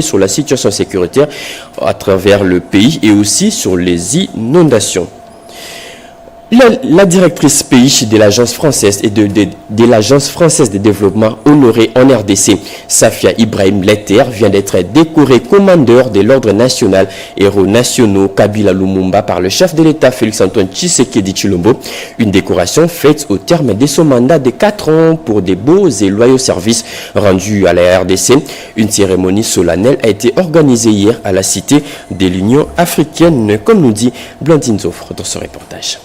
sur la situation sécuritaire à travers le pays et aussi sur les inondations. La directrice pays de l'Agence française et de l'Agence française de développement honorée en RDC, Safia Ibrahim Letter, vient d'être décorée commandeur de l'Ordre national Héros nationaux Kabila Lumumba par le chef de l'État Félix-Antoine Tshisekedi Tshilombo. Une décoration faite au terme de son mandat de 4 ans pour des beaux et loyaux services rendus à la RDC. Une cérémonie solennelle a été organisée hier à la Cité de l'Union africaine, comme nous dit Blandine Zofre dans ce reportage.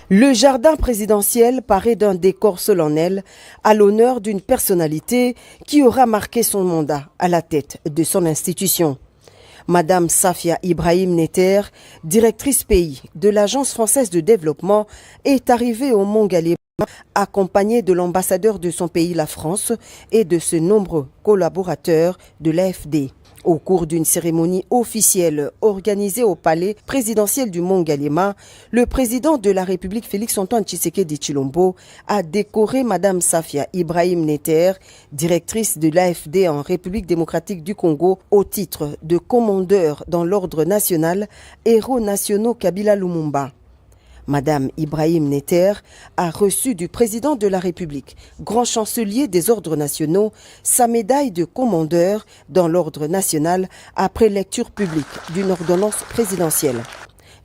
Le jardin présidentiel paraît d'un décor solennel à l'honneur d'une personnalité qui aura marqué son mandat à la tête de son institution. Madame Safia Ibrahim Letter, directrice pays de l'Agence française de développement, est arrivée au Mont-Galema accompagnée de l'ambassadeur de son pays, la France, et de ses nombreux collaborateurs de l'AFD. Au cours d'une cérémonie officielle organisée au palais présidentiel du Mont-Galema, le président de la République Félix-Antoine Tshisekedi Tshilombo a décoré Madame Safia Ibrahim Letter, directrice de l'AFD en République démocratique du Congo, au titre de commandeur dans l'ordre national Héros nationaux Kabila Lumumba. Madame Ibrahim Letter a reçu du président de la République, grand chancelier des ordres nationaux, sa médaille de commandeur dans l'ordre national après lecture publique d'une ordonnance présidentielle.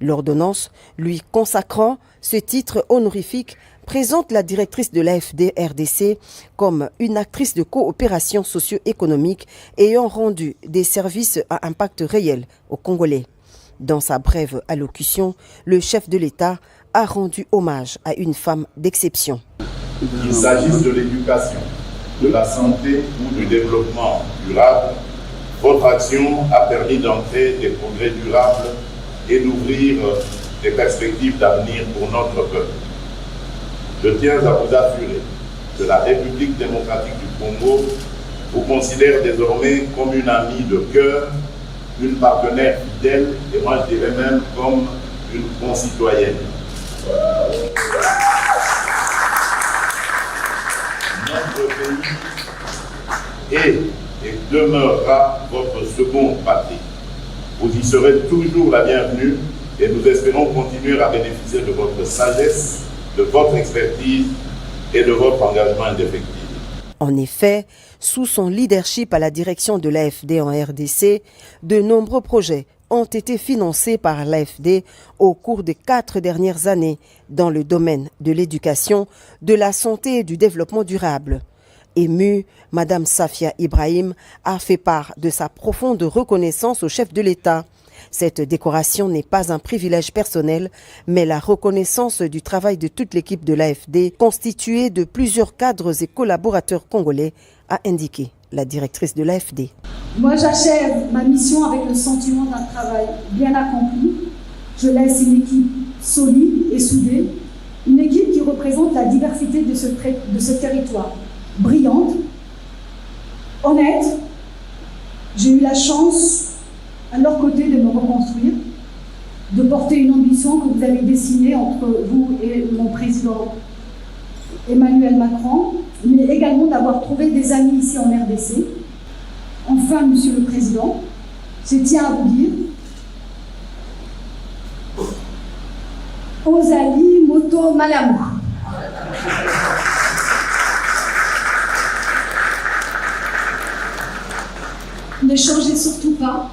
L'ordonnance lui consacrant ce titre honorifique présente la directrice de l'AFD RDC comme une actrice de coopération socio-économique ayant rendu des services à impact réel aux Congolais. Dans sa brève allocution, le chef de l'État a rendu hommage à une femme d'exception. Qu'il s'agisse de l'éducation, de la santé ou du développement durable, votre action a permis d'entrer des progrès durables et d'ouvrir des perspectives d'avenir pour notre peuple. Je tiens à vous assurer que la République démocratique du Congo vous considère désormais comme une amie de cœur, une partenaire fidèle et moi je dirais même comme une concitoyenne. Notre pays est et demeurera votre seconde patrie. Vous y serez toujours la bienvenue et nous espérons continuer à bénéficier de votre sagesse, de votre expertise et de votre engagement indéfectible. En effet, sous son leadership à la direction de l'AFD en RDC, de nombreux projets ont été financés par l'AFD au cours des 4 dernières années dans le domaine de l'éducation, de la santé et du développement durable. Émue, Madame Safia Ibrahim a fait part de sa profonde reconnaissance au chef de l'État. Cette décoration n'est pas un privilège personnel, mais la reconnaissance du travail de toute l'équipe de l'AFD, constituée de plusieurs cadres et collaborateurs congolais, a indiqué la directrice de l'AFD. Moi, j'achève ma mission avec le sentiment d'un travail bien accompli. Je laisse une équipe solide et soudée, une équipe qui représente la diversité de ce territoire, brillante, honnête. J'ai eu la chance, à leur côté, de me reconstruire, de porter une ambition que vous avez dessinée entre vous et mon président Emmanuel Macron, mais également d'avoir trouvé des amis ici en RDC. Enfin, Monsieur le Président, je tiens à vous dire, Ozali Moto Malamu. Ne changez surtout pas.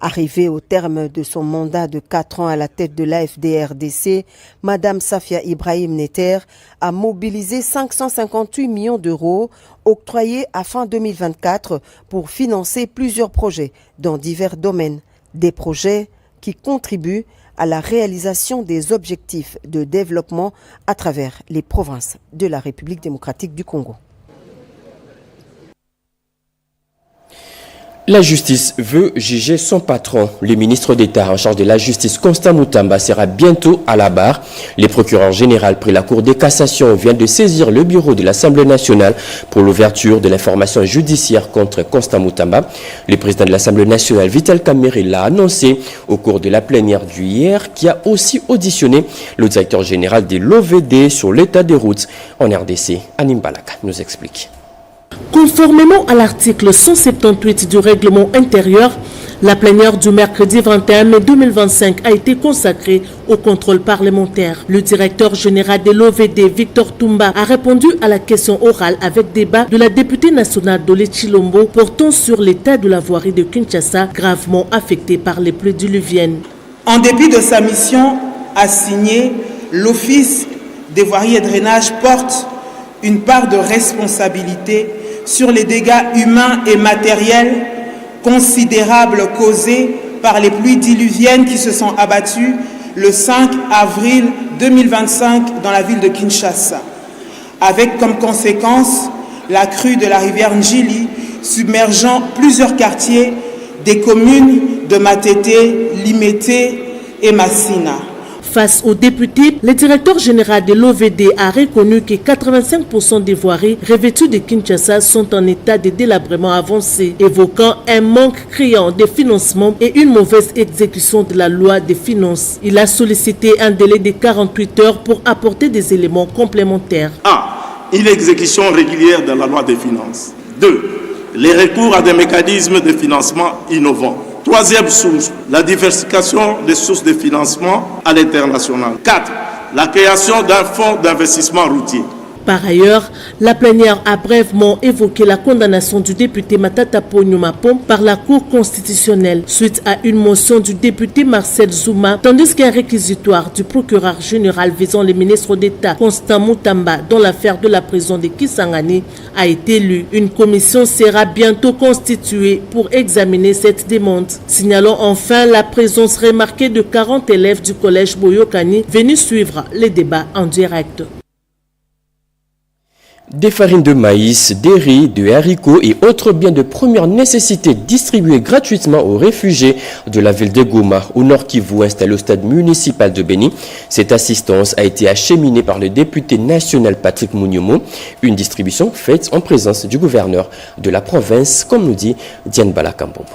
Arrivée au terme de son mandat de 4 ans à la tête de l'AFD-RDC, Madame Safia Ibrahim Letter a mobilisé 558 millions d'euros octroyés à fin 2024 pour financer plusieurs projets dans divers domaines. Des projets qui contribuent à la réalisation des objectifs de développement à travers les provinces de la République démocratique du Congo. La justice veut juger son patron. Le ministre d'État en charge de la justice, Constant Moutamba, sera bientôt à la barre. Le procureur général près la Cour de cassation vient de saisir le bureau de l'Assemblée nationale pour l'ouverture de l'information judiciaire contre Constant Moutamba. Le président de l'Assemblée nationale, Vital Kamerhe, l'a annoncé au cours de la plénière du hier, qui a aussi auditionné le directeur général de l'OVD sur l'état des routes en RDC. Anim Balaka nous explique. Conformément à l'article 178 du règlement intérieur, la plénière du mercredi 21 mai 2025 a été consacrée au contrôle parlementaire. Le directeur général de l'OVD, Victor Toumba, a répondu à la question orale avec débat de la députée nationale Dolé Chilombo portant sur l'état de la voirie de Kinshasa, gravement affectée par les pluies diluviennes. En dépit de sa mission assignée, l'Office des voiries et drainages porte une part de responsabilité sur les dégâts humains et matériels considérables causés par les pluies diluviennes qui se sont abattues le 5 avril 2025 dans la ville de Kinshasa, avec comme conséquence la crue de la rivière Njili submergeant plusieurs quartiers des communes de Matete, Limete et Massina. Face aux députés, le directeur général de l'OVD a reconnu que 85% des voiries revêtues de Kinshasa sont en état de délabrement avancé, évoquant un manque criant de financement et une mauvaise exécution de la loi des finances. Il a sollicité un délai de 48 heures pour apporter des éléments complémentaires. 1. Une exécution régulière de la loi des finances. 2. Les recours à des mécanismes de financement innovants. Troisième source, la diversification des sources de financement à l'international. 4. La création d'un fonds d'investissement routier. Par ailleurs, la plénière a brièvement évoqué la condamnation du député Matata Ponyumapom par la Cour constitutionnelle suite à une motion du député Marcel Zouma, tandis qu'un réquisitoire du procureur général visant le ministre d'État Constant Moutamba dans l'affaire de la prison de Kisangani a été lu. Une commission sera bientôt constituée pour examiner cette demande. Signalons enfin la présence remarquée de 40 élèves du collège Boyokani venus suivre les débats en direct. Des farines de maïs, des riz, de haricots et autres biens de première nécessité distribués gratuitement aux réfugiés de la ville de Goma, au Nord Kivu, installé au stade municipal de Béni. Cette assistance a été acheminée par le député national Patrick Mouniomo, une distribution faite en présence du gouverneur de la province, comme nous dit Diane Balakambombo.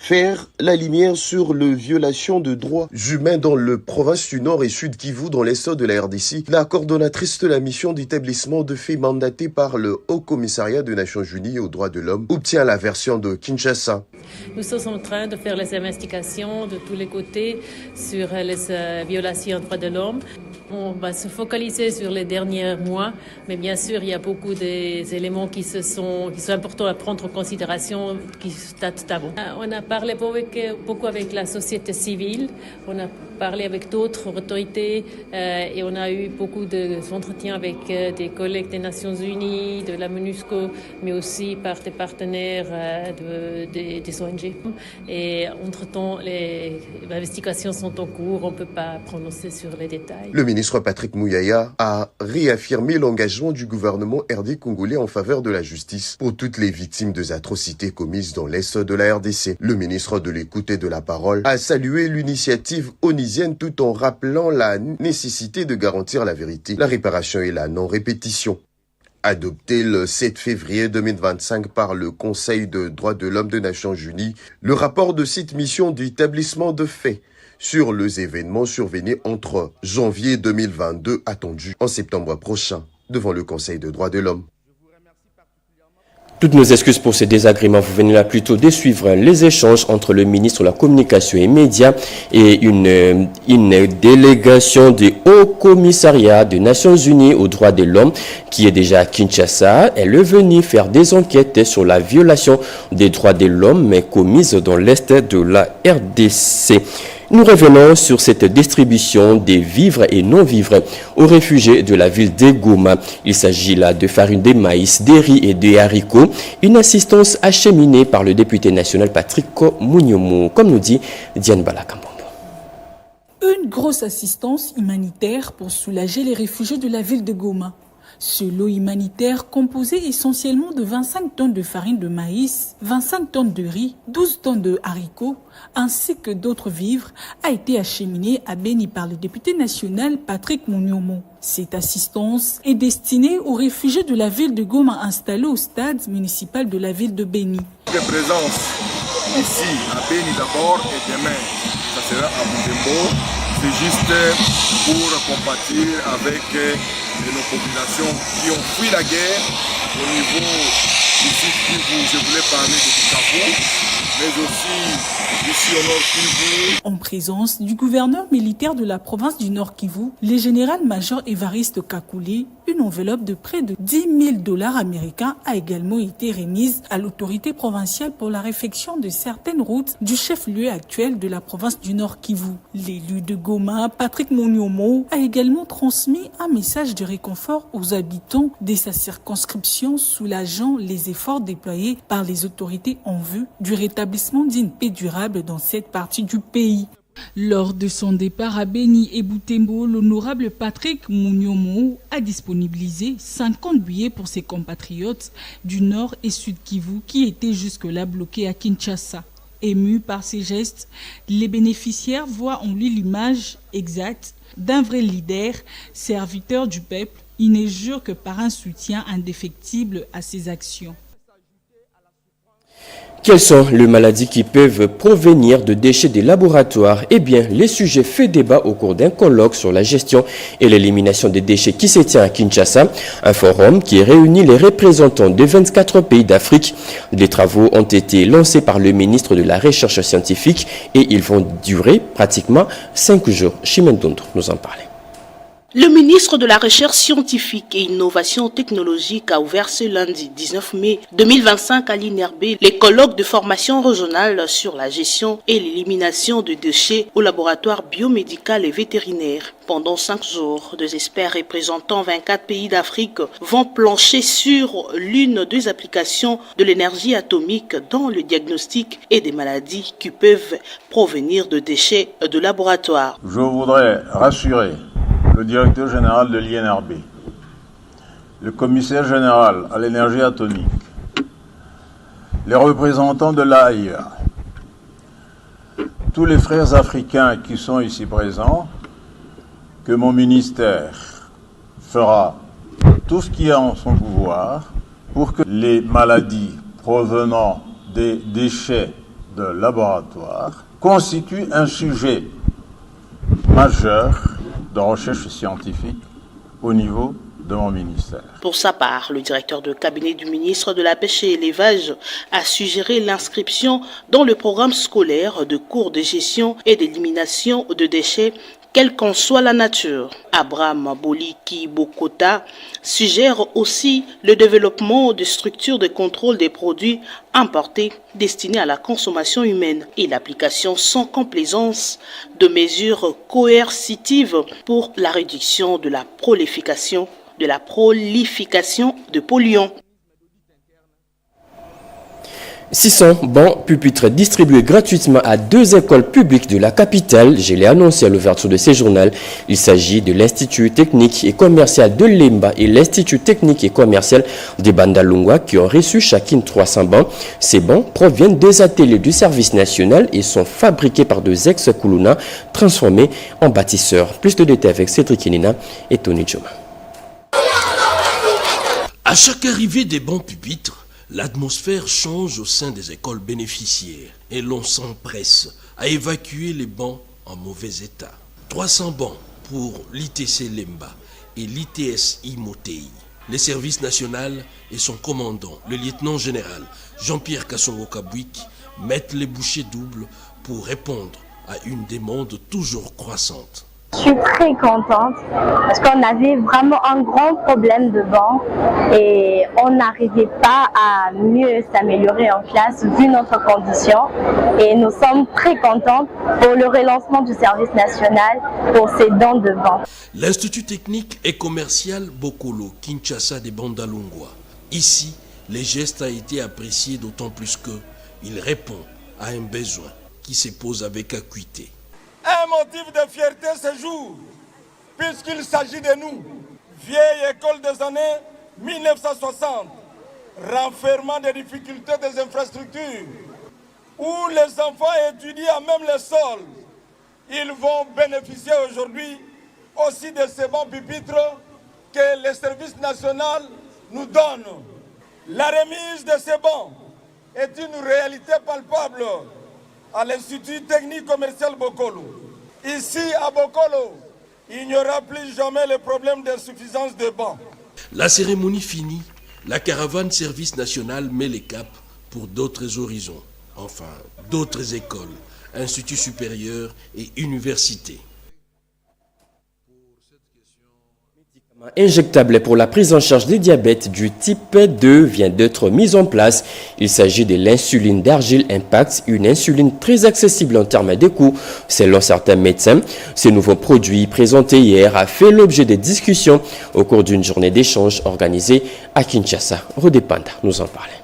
Faire la lumière sur les violations de droits humains dans le province du Nord et Sud Kivu dans l'est de la RDC, la coordonnatrice de la mission d'établissement de faits mandatée par le Haut Commissariat des Nations Unies aux droits de l'homme obtient la version de Kinshasa. Nous sommes en train de faire les investigations de tous les côtés sur les violations des droits de l'homme. On va se focaliser sur les derniers mois, mais bien sûr, il y a beaucoup d'éléments qui sont importants à prendre en considération, qui datent d'avant. On a parlé beaucoup avec la société civile, on a parlé avec d'autres autorités et on a eu beaucoup d'entretiens avec des collègues des Nations Unies, de la MONUSCO, mais aussi par des partenaires des ONG. Et entre-temps, les investigations sont en cours, on ne peut pas prononcer sur les détails. Le ministre Patrick Mouyaya a réaffirmé l'engagement du gouvernement RD congolais en faveur de la justice pour toutes les victimes des atrocités commises dans l'est de la RDC. Le ministre de l'écoute et de la parole a salué l'initiative onisienne tout en rappelant la nécessité de garantir la vérité, la réparation et la non-répétition. Adopté le 7 février 2025 par le Conseil des droits de l'homme des Nations Unies, le rapport de cette mission d'établissement de faits sur les événements survenus entre janvier 2022 attendu en septembre prochain devant le Conseil des droits de l'homme. Toutes nos excuses pour ces désagréments. Vous venez là plutôt de suivre les échanges entre le ministre de la Communication et Médias et une délégation du Haut Commissariat des Nations Unies aux droits de l'homme qui est déjà à Kinshasa. Elle est venue faire des enquêtes sur la violation des droits de l'homme mais commise dans l'est de la RDC. Nous revenons sur cette distribution des vivres et non-vivres aux réfugiés de la ville de Goma. Il s'agit là de farine de maïs, des riz et des haricots. Une assistance acheminée par le député national Patrick Mouniomo, comme nous dit Diane Balakambombo. Une grosse assistance humanitaire pour soulager les réfugiés de la ville de Goma. Ce lot humanitaire, composé essentiellement de 25 tonnes de farine de maïs, 25 tonnes de riz, 12 tonnes de haricots, ainsi que d'autres vivres, a été acheminé à Béni par le député national Patrick Mouniomo. Cette assistance est destinée aux réfugiés de la ville de Goma installés au stade municipal de la ville de Béni. De présence ici à Béni d'abord et demain, ça sera à Boutembo, C'est juste pour compatir avec nos populations qui ont fui la guerre au niveau du sud Kivu. Je voulais parler de Bukavu, mais aussi ici au nord Kivu. En présence du gouverneur militaire de la province du Nord Kivu, le général-major Évariste Kakoulé, une enveloppe de près de 10 000 $ américains a également été remise à l'autorité provinciale pour la réfection de certaines routes du chef-lieu actuel de la province du Nord Kivu. L'élu de Goma, Patrick Monyomo, a également transmis un message de réconfort aux habitants de sa circonscription, soulageant les efforts déployés par les autorités en vue du rétablissement d'une paix durable dans cette partie du pays. Lors de son départ à Beni et Butembo, l'honorable Patrick Monyomo a disponibilisé 50 billets pour ses compatriotes du Nord et Sud Kivu qui étaient jusque-là bloqués à Kinshasa. Émus par ces gestes, les bénéficiaires voient en lui l'image exacte d'un vrai leader, serviteur du peuple. Il ne jure que par un soutien indéfectible à ses actions. Quelles sont les maladies qui peuvent provenir de déchets des laboratoires? Eh bien, les sujets fait débat au cours d'un colloque sur la gestion et l'élimination des déchets qui se tient à Kinshasa, un forum qui réunit les représentants de 24 pays d'Afrique. Les travaux ont été lancés par le ministre de la Recherche scientifique et ils vont durer pratiquement 5 jours. Chimène Dondre nous en parlait. Le ministre de la Recherche scientifique et Innovation technologique a ouvert ce lundi 19 mai 2025 à l'INRB les colloques de formation régionale sur la gestion et l'élimination de déchets au laboratoire biomédical et vétérinaire. Pendant 5 jours, 2 experts représentant 24 pays d'Afrique vont plancher sur l'une des applications de l'énergie atomique dans le diagnostic et des maladies qui peuvent provenir de déchets de laboratoire. Je voudrais rassurer le directeur général de l'INRB, le commissaire général à l'énergie atomique, les représentants de l'AIEA, tous les frères africains qui sont ici présents, que mon ministère fera tout ce qui est en son pouvoir pour que les maladies provenant des déchets de laboratoire constituent un sujet majeur de recherche scientifique au niveau de mon ministère. Pour sa part, le directeur de cabinet du ministre de la Pêche et l'Élevage a suggéré l'inscription dans le programme scolaire de cours de gestion et d'élimination de déchets, quelle qu'en soit la nature. Abraham Boliki Bokota suggère aussi le développement de structures de contrôle des produits importés destinés à la consommation humaine et l'application sans complaisance de mesures coercitives pour la réduction de la prolification de polluants. 600 bancs pupitres distribués gratuitement à 2 écoles publiques de la capitale. Je l'ai annoncé à l'ouverture de ce journal. Il s'agit de l'Institut technique et commercial de Lemba et l'Institut technique et commercial de Bandalungwa qui ont reçu chacune 300 bancs. Ces bancs proviennent des ateliers du service national et sont fabriqués par 2 ex-Kuluna transformés en bâtisseurs. Plus de détails avec Cédric Kenina et Tony Joma. À chaque arrivée des bancs pupitres, l'atmosphère change au sein des écoles bénéficiaires et l'on s'empresse à évacuer les bancs en mauvais état. 300 bancs pour l'ITC Lemba et l'ITS Imotei. Les services nationaux et son commandant, le lieutenant-général Jean-Pierre Kassongo-Kabouik, mettent les bouchées doubles pour répondre à une demande toujours croissante. Je suis très contente parce qu'on avait vraiment un grand problème de banc et on n'arrivait pas à mieux s'améliorer en classe vu notre condition et nous sommes très contents pour le relancement du service national pour ces dons de banc. L'Institut technique et commercial Bokolo Kinshasa de Bandalungwa. Ici, les gestes ont été appréciés d'autant plus qu'il répond à un besoin qui se pose avec acuité. Un motif de fierté ce jour, puisqu'il s'agit de nous, vieille école des années 1960, renfermant des difficultés des infrastructures, où les enfants étudient à même le sol. Ils vont bénéficier aujourd'hui aussi de ces bons pupitres que le service national nous donne. La remise de ces bancs est une réalité palpable à l'Institut technique commercial Bokolo. Ici, à Bokolo, il n'y aura plus jamais le problème d'insuffisance de bancs. La cérémonie finie, la caravane service national met les caps pour d'autres horizons, enfin d'autres écoles, instituts supérieurs et universités. Injectable pour la prise en charge du diabète du type 2 vient d'être mise en place. Il s'agit de l'insuline d'Argile Impact, une insuline très accessible en termes de coûts. Selon certains médecins, ce nouveau produit présenté hier a fait l'objet de discussions au cours d'une journée d'échange organisée à Kinshasa. Rodépanda nous en parlait.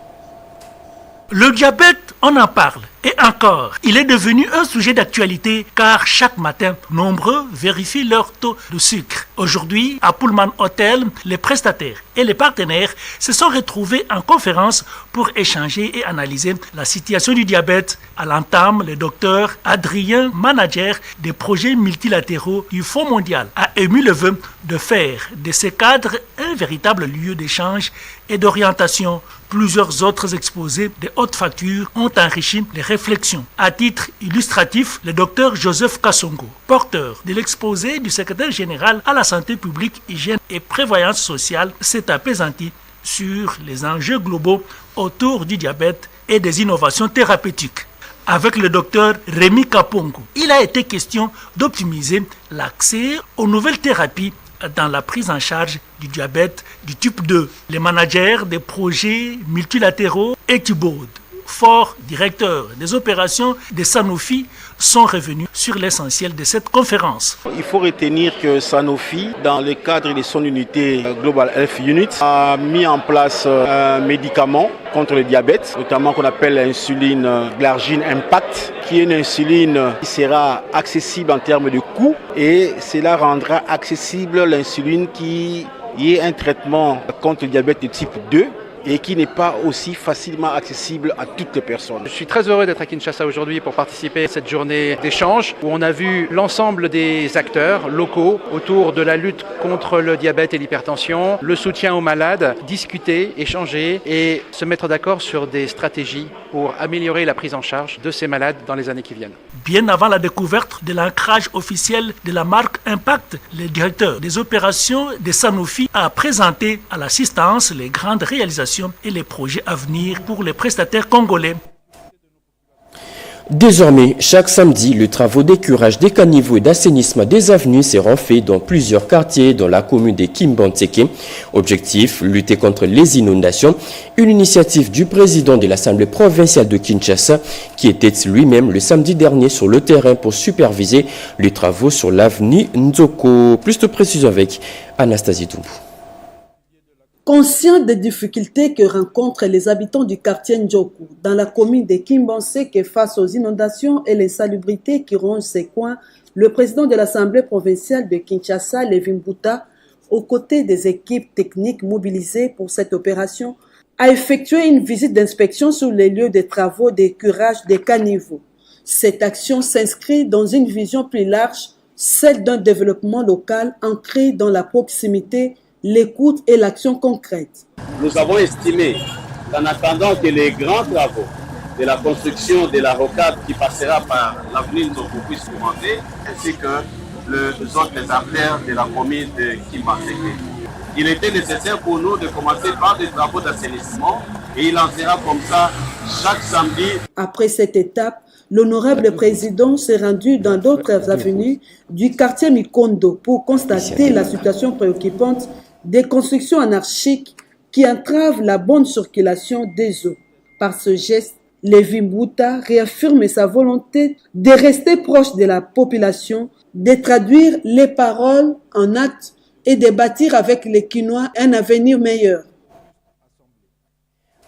Le diabète, on en parle. Et encore, il est devenu un sujet d'actualité car chaque matin, nombreux vérifient leur taux de sucre. Aujourd'hui, à Pullman Hotel, les prestataires et les partenaires se sont retrouvés en conférence pour échanger et analyser la situation du diabète. À l'entame, le docteur Adrien, manager des projets multilatéraux du Fonds mondial, a émis le vœu de faire de ces cadres un véritable lieu d'échange et d'orientation. Plusieurs autres exposés de haute facture ont enrichi les réflexions. À titre illustratif, le docteur Joseph Kassongo, porteur de l'exposé du secrétaire général à la santé publique, hygiène et prévoyance sociale, s'est apaisanti sur les enjeux globaux autour du diabète et des innovations thérapeutiques. Avec le docteur Rémi Kapongo, il a été question d'optimiser l'accès aux nouvelles thérapies dans la prise en charge du diabète du type 2. Les managers des projets multilatéraux et Thibaud, fort directeur des opérations de Sanofi, sont revenus sur l'essentiel de cette conférence. Il faut retenir que Sanofi, dans le cadre de son unité Global Health Unit, a mis en place un médicament contre le diabète, notamment qu'on appelle l'insuline Glargine Impact, qui est une insuline qui sera accessible en termes de coût et cela rendra accessible l'insuline qui est un traitement contre le diabète de type 2 et qui n'est pas aussi facilement accessible à toutes les personnes. Je suis très heureux d'être à Kinshasa aujourd'hui pour participer à cette journée d'échange où on a vu l'ensemble des acteurs locaux autour de la lutte contre le diabète et l'hypertension, le soutien aux malades, discuter, échanger et se mettre d'accord sur des stratégies pour améliorer la prise en charge de ces malades dans les années qui viennent. Bien avant la découverte de l'ancrage officiel de la marque Impact, le directeur des opérations de Sanofi a présenté à l'assistance les grandes réalisations et les projets à venir pour les prestataires congolais. Désormais, chaque samedi, les travaux d'écurage des caniveaux et d'assainissement des avenues seront faits dans plusieurs quartiers dans la commune de Kimbanteke. Objectif, lutter contre les inondations. Une initiative du président de l'Assemblée provinciale de Kinshasa qui était lui-même le samedi dernier sur le terrain pour superviser les travaux sur l'avenue Nzoko. Plus de précision avec Anastasie Toubou. Conscient des difficultés que rencontrent les habitants du quartier Ndjoku dans la commune de Kimbanteke face aux inondations et l'insalubrité qui rongent ces coins, le président de l'Assemblée provinciale de Kinshasa, Lévin Bouta, aux côtés des équipes techniques mobilisées pour cette opération, a effectué une visite d'inspection sur les lieux de travaux d'écurage des caniveaux. Cette action s'inscrit dans une vision plus large, celle d'un développement local ancré dans la proximité, l'écoute et l'action concrète. Nous avons estimé qu'en attendant que les grands travaux de la construction de la rocade qui passera par l'avenue Nzoko puissent commencer, ainsi que les autres artères de la commune de Kimbanteke. Il était nécessaire pour nous de commencer par des travaux d'assainissement et il en sera comme ça chaque samedi. Après cette étape, l'honorable président s'est rendu dans d'autres avenues du quartier Mikondo pour constater la situation préoccupante des constructions anarchiques qui entravent la bonne circulation des eaux. Par ce geste, Lévin Bouta réaffirme sa volonté de rester proche de la population, de traduire les paroles en actes et de bâtir avec les Kinois un avenir meilleur.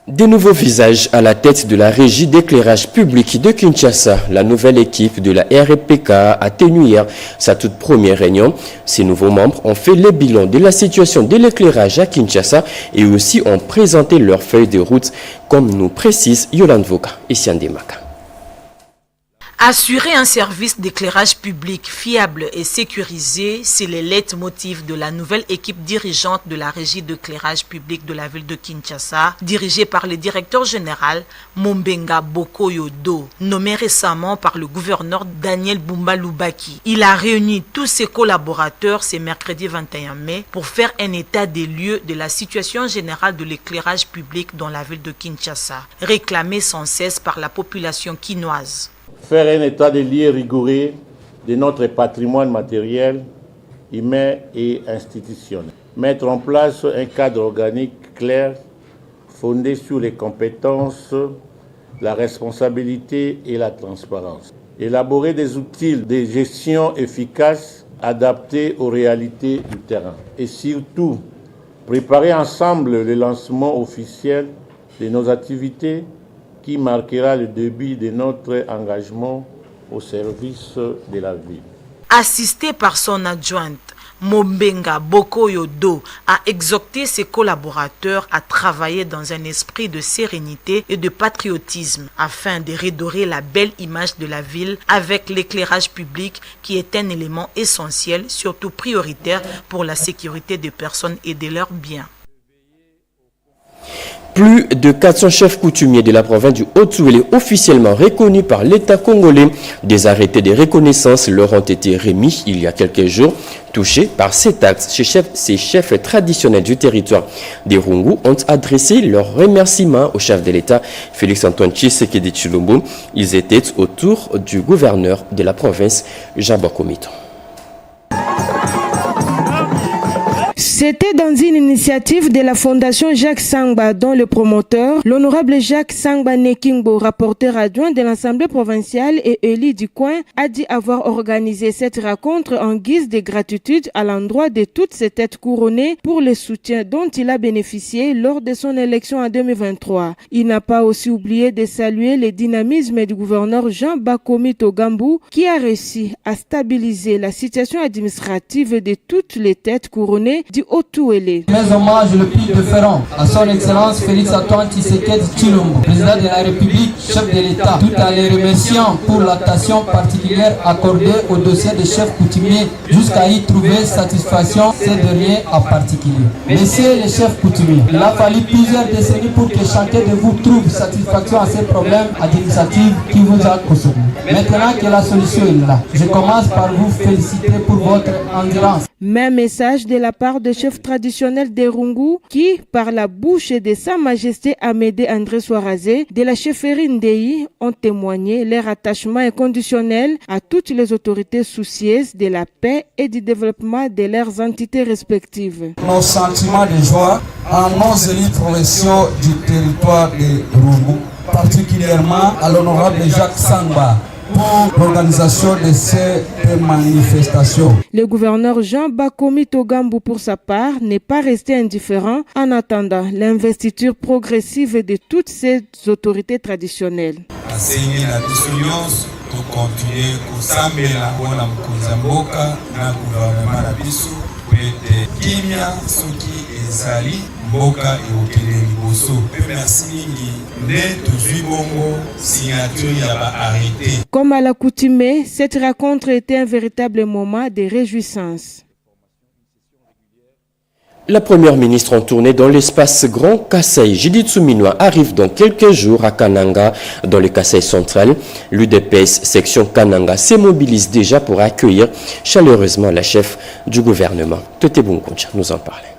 Des nouveaux visages à la tête de la régie d'éclairage public de Kinshasa. La nouvelle équipe de la RPK a tenu hier sa toute première réunion. Ces nouveaux membres ont fait le bilan de la situation de l'éclairage à Kinshasa et aussi ont présenté leur feuille de route, comme nous précise Yolande Voka et Siandemaka. Assurer un service d'éclairage public fiable et sécurisé, c'est le leitmotiv de la nouvelle équipe dirigeante de la régie d'éclairage public de la ville de Kinshasa, dirigée par le directeur général Mombenga Bokoyodo, nommé récemment par le gouverneur Daniel Bumba Lubaki. Il a réuni tous ses collaborateurs ce mercredi 21 mai pour faire un état des lieux de la situation générale de l'éclairage public dans la ville de Kinshasa, réclamée sans cesse par la population quinoise. Faire un état des lieux rigoureux de notre patrimoine matériel, humain et institutionnel. Mettre en place un cadre organique clair, fondé sur les compétences, la responsabilité et la transparence. Élaborer des outils de gestion efficaces, adaptés aux réalités du terrain. Et surtout, préparer ensemble le lancement officiel de nos activités qui marquera le début de notre engagement au service de la ville. Assisté par son adjointe, Mombenga Bokoyodo a exhorté ses collaborateurs à travailler dans un esprit de sérénité et de patriotisme afin de redorer la belle image de la ville avec l'éclairage public qui est un élément essentiel, surtout prioritaire pour la sécurité des personnes et de leurs biens. Plus de 400 chefs coutumiers de la province du Haut-Souélé officiellement reconnus par l'État congolais. Des arrêtés de reconnaissance leur ont été remis il y a quelques jours. Touchés par cet acte, ces chefs traditionnels du territoire des Rungu ont adressé leurs remerciements au chef de l'État, Félix-Antoine Tshisekedi Tshilombo. Ils étaient autour du gouverneur de la province, Jean Bakomito. C'était dans une initiative de la Fondation Jacques Sangba, dont le promoteur, l'honorable Jacques Sangba Nekingbo, rapporteur adjoint de l'Assemblée provinciale et élu du coin, a dit avoir organisé cette rencontre en guise de gratitude à l'endroit de toutes ces têtes couronnées pour le soutien dont il a bénéficié lors de son élection en 2023. Il n'a pas aussi oublié de saluer le dynamisme du gouverneur Jean Bakomito Gambou qui a réussi à stabiliser la situation administrative de toutes les têtes couronnées du Haut-Souélé. Mes hommages le plus déférents à son excellence Félix-Antoine Tshisekedi Tshilombo, président de la République, chef de l'État, tout en les remerciant pour l'attention particulière accordée au dossier des chefs coutumiers jusqu'à y trouver satisfaction ces derniers en particulier. Messieurs les chefs coutumiers, il a fallu plusieurs décennies pour que chacun de vous trouve satisfaction à ces problèmes administratifs qui vous a consommé. Maintenant que la solution est là, je commence par vous féliciter pour votre endurance. Même message de la part des chefs traditionnels des Rungu qui, par la bouche de Sa Majesté Amédée André Soarazé de la chefferie Ndei, ont témoigné leur attachement inconditionnel à toutes les autorités soucieuses de la paix et du développement de leurs entités respectives. Nos sentiments de joie en nos élus provinciaux du territoire de Rungu, particulièrement à l'honorable Jacques Sangba, pour l'organisation de ces manifestations. Le gouverneur Jean Bakomito Gambou, pour sa part, n'est pas resté indifférent en attendant l'investiture progressive de toutes ces autorités traditionnelles. mboka eokele liboso pe merci mingi nde tozwi bongo signature ya baarrêté. Comme à l'accoutumée, cette rencontre était un véritable moment de réjouissance. La première ministre en tournée dans l'espace Grand Kasaï, Judith Suminwa, arrive dans quelques jours à Kananga, dans le Kasaï central. L'UDPS section Kananga se mobilise déjà pour accueillir chaleureusement la chef du gouvernement. Tete Bunkoncha nous en parlait.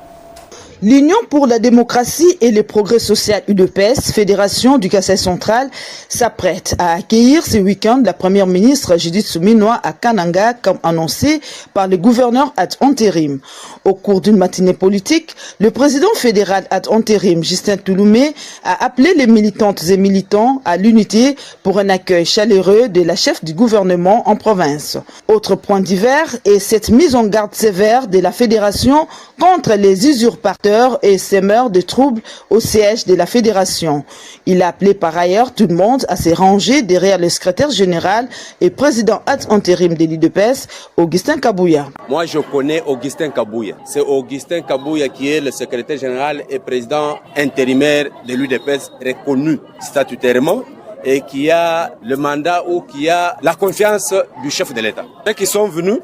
L'Union pour la démocratie et le progrès social UDPS, fédération du Kasaï central, s'apprête à accueillir ce week-end la première ministre Judith Suminwa à Kananga, comme annoncé par le gouverneur ad intérim. Au cours d'une matinée politique, le président fédéral ad intérim Justin Touloumé a appelé les militantes et militants à l'unité pour un accueil chaleureux de la chef du gouvernement en province. Autre point divers est cette mise en garde sévère de la fédération contre les usurpateurs et semeurs de troubles au siège de la fédération. Il a appelé par ailleurs tout le monde à se ranger derrière le secrétaire général et président ad intérim de l'UDPS, Augustin Kabouya. Moi, je connais Augustin Kabouya. C'est Augustin Kabouya qui est le secrétaire général et président intérimaire de l'UDPS reconnu statutairement. et qui a le mandat ou qui a la confiance du chef de l'État. Dès qu'ils sont venus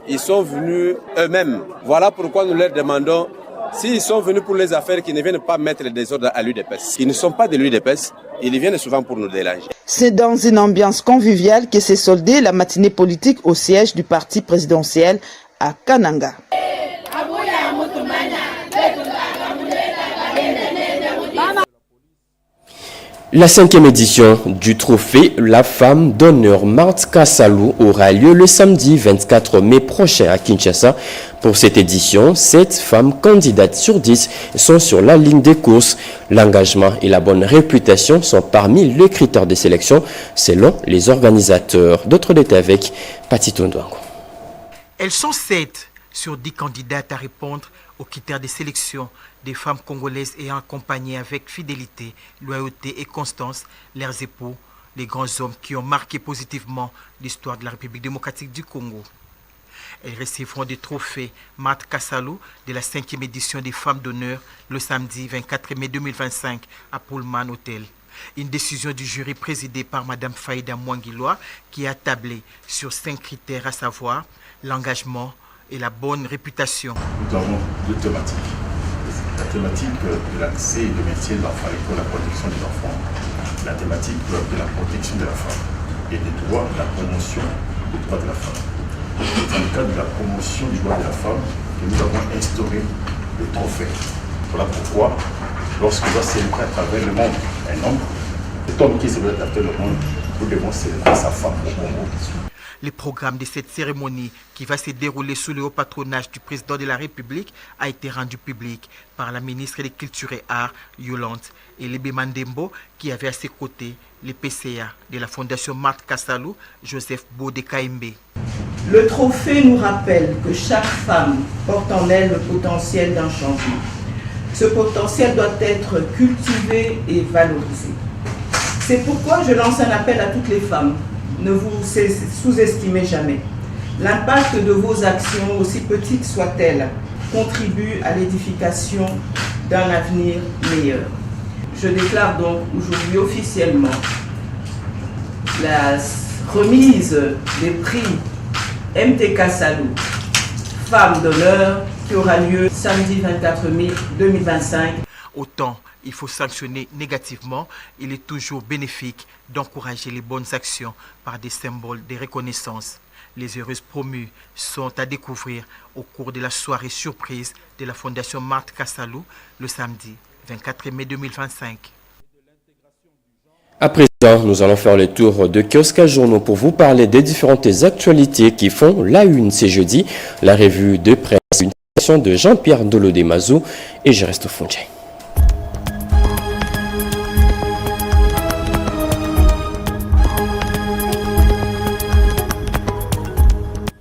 eux-mêmes. Voilà pourquoi nous leur demandons, s'ils sont venus pour les affaires, qu'ils ne viennent pas mettre le désordre à l'UDPS. Ils ne sont pas de l'UDPS, ils viennent souvent pour nous déranger. C'est dans une ambiance conviviale que s'est soldée la matinée politique au siège du parti présidentiel à Kananga. La 5e édition du trophée La Femme d'honneur Marthe Kassalou aura lieu le samedi 24 mai prochain à Kinshasa. Pour cette édition, 7 femmes candidates sur 10 sont sur la ligne des courses. L'engagement et la bonne réputation sont parmi les critères de sélection selon les organisateurs. D'autres détails avec Pati Tondouango. Elles sont 7 sur 10 candidates à répondre aux critères de sélection. Des femmes congolaises ayant accompagné avec fidélité, loyauté et constance leurs époux, les grands hommes qui ont marqué positivement l'histoire de la République démocratique du Congo. Elles recevront des trophées Marthe Kassalou de la 5e édition des Femmes d'honneur le samedi 24 mai 2025 à Pullman Hotel. Une décision du jury présidée par Mme Faïda Mwangiloa qui a tablé sur 5 critères, à savoir l'engagement et la bonne réputation. Nous avons 2 thématiques. La thématique de l'accès et du métier de l'enfant et pour la protection des enfants. La thématique de la protection de la femme et des droits, de la promotion des droits de la femme. C'est dans le cadre de la promotion des droits de la femme que nous avons instauré le trophée. Voilà pourquoi, lorsqu'on doit célébrer à travers le monde un homme, cet homme qui célèbre à travers le monde, nous devons célébrer sa femme au Congo. Le programme de cette cérémonie, qui va se dérouler sous le haut patronage du président de la République, a été rendu public par la ministre des Cultures et Arts, Yolande Elebe Mandembo, qui avait à ses côtés le PCA de la Fondation Marthe Kassalou, Joseph Bodekaimbe. Le trophée nous rappelle que chaque femme porte en elle le potentiel d'un changement. Ce potentiel doit être cultivé et valorisé. C'est pourquoi je lance un appel à toutes les femmes. Ne vous sous-estimez jamais. L'impact de vos actions, aussi petites soient-elles, contribue à l'édification d'un avenir meilleur. Je déclare donc aujourd'hui officiellement la remise des prix MT Kassalou, Femme d'honneur, qui aura lieu samedi 24 mai 2025. Autant il faut sanctionner négativement, il est toujours bénéfique d'encourager les bonnes actions par des symboles de reconnaissance. Les heureuses promues sont à découvrir au cours de la soirée surprise de la Fondation Marthe Kassalou le samedi 24 mai 2025. À présent, nous allons faire le tour de Kiosque Journaux pour vous parler des différentes actualités qui font la une ce jeudi. La revue de presse, une citation de Jean-Pierre Dolodé-Mazou et je reste au fond.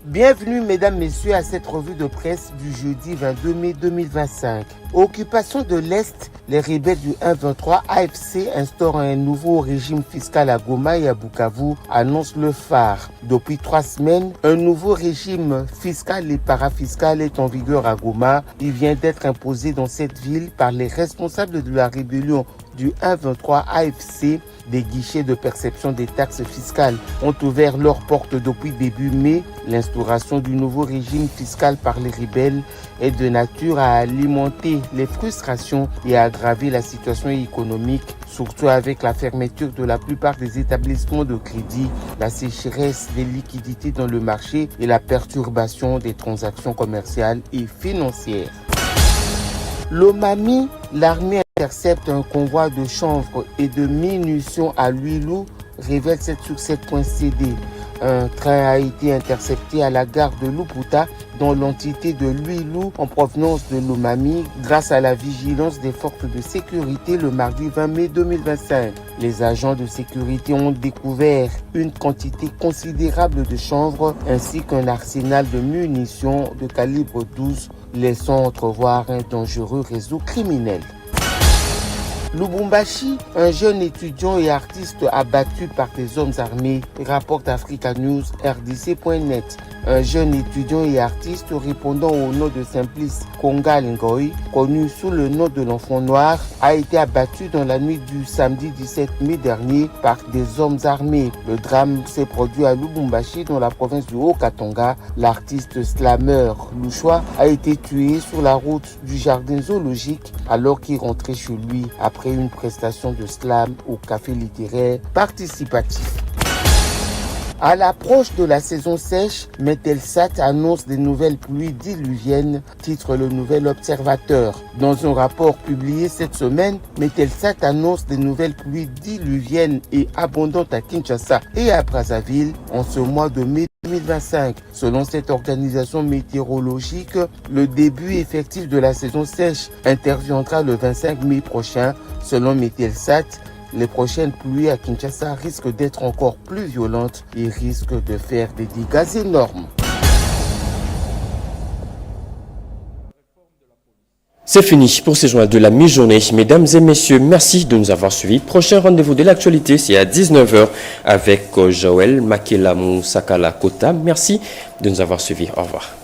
Bienvenue mesdames, messieurs à cette revue de presse du jeudi 22 mai 2025. Occupation de l'Est, les rebelles du 1-23 AFC instaurent un nouveau régime fiscal à Goma et à Bukavu, annonce le phare. Depuis 3 semaines, un nouveau régime fiscal et parafiscal est en vigueur à Goma. Il vient d'être imposé dans cette ville par les responsables de la rébellion du 1-23 AFC. Des guichets de perception des taxes fiscales ont ouvert leurs portes depuis début mai. L'instauration du nouveau régime fiscal par les rebelles est de nature à alimenter les frustrations et à aggraver la situation économique, surtout avec la fermeture de la plupart des établissements de crédit, la sécheresse des liquidités dans le marché et la perturbation des transactions commerciales et financières. Lomami, l'armée intercepte un convoi de chanvre et de munitions à Luilou, révèle 7sur7.cd. Un train a été intercepté à la gare de Luputa dans l'entité de Luilou en provenance de Lomami grâce à la vigilance des forces de sécurité le mardi 20 mai 2025. Les agents de sécurité ont découvert une quantité considérable de chanvre ainsi qu'un arsenal de munitions de calibre 12 laissant entrevoir un dangereux réseau criminel. Lubumbashi, un jeune étudiant et artiste abattu par des hommes armés, rapporte Africa News RDC.net. Un jeune étudiant et artiste répondant au nom de Simplice Kongal Ngoy, connu sous le nom de l'Enfant Noir, a été abattu dans la nuit du samedi 17 mai dernier par des hommes armés. Le drame s'est produit à Lubumbashi, dans la province du Haut-Katanga. L'artiste slammer Louchois a été tué sur la route du jardin zoologique alors qu'il rentrait chez lui après une prestation de slam au café littéraire participatif. À l'approche de la saison sèche, Metelsat annonce des nouvelles pluies diluviennes, titre le Nouvel Observateur. Dans un rapport publié cette semaine, Metelsat annonce des nouvelles pluies diluviennes et abondantes à Kinshasa et à Brazzaville en ce mois de mai 2025. Selon cette organisation météorologique, le début effectif de la saison sèche interviendra le 25 mai prochain. Selon Metelsat, les prochaines pluies à Kinshasa risquent d'être encore plus violentes et risquent de faire des dégâts énormes. C'est fini pour ce journal de la mi-journée. Mesdames et messieurs, merci de nous avoir suivis. Prochain rendez-vous de l'actualité, c'est à 19h avec Joël Makela Moussakala Kota. Merci de nous avoir suivis. Au revoir.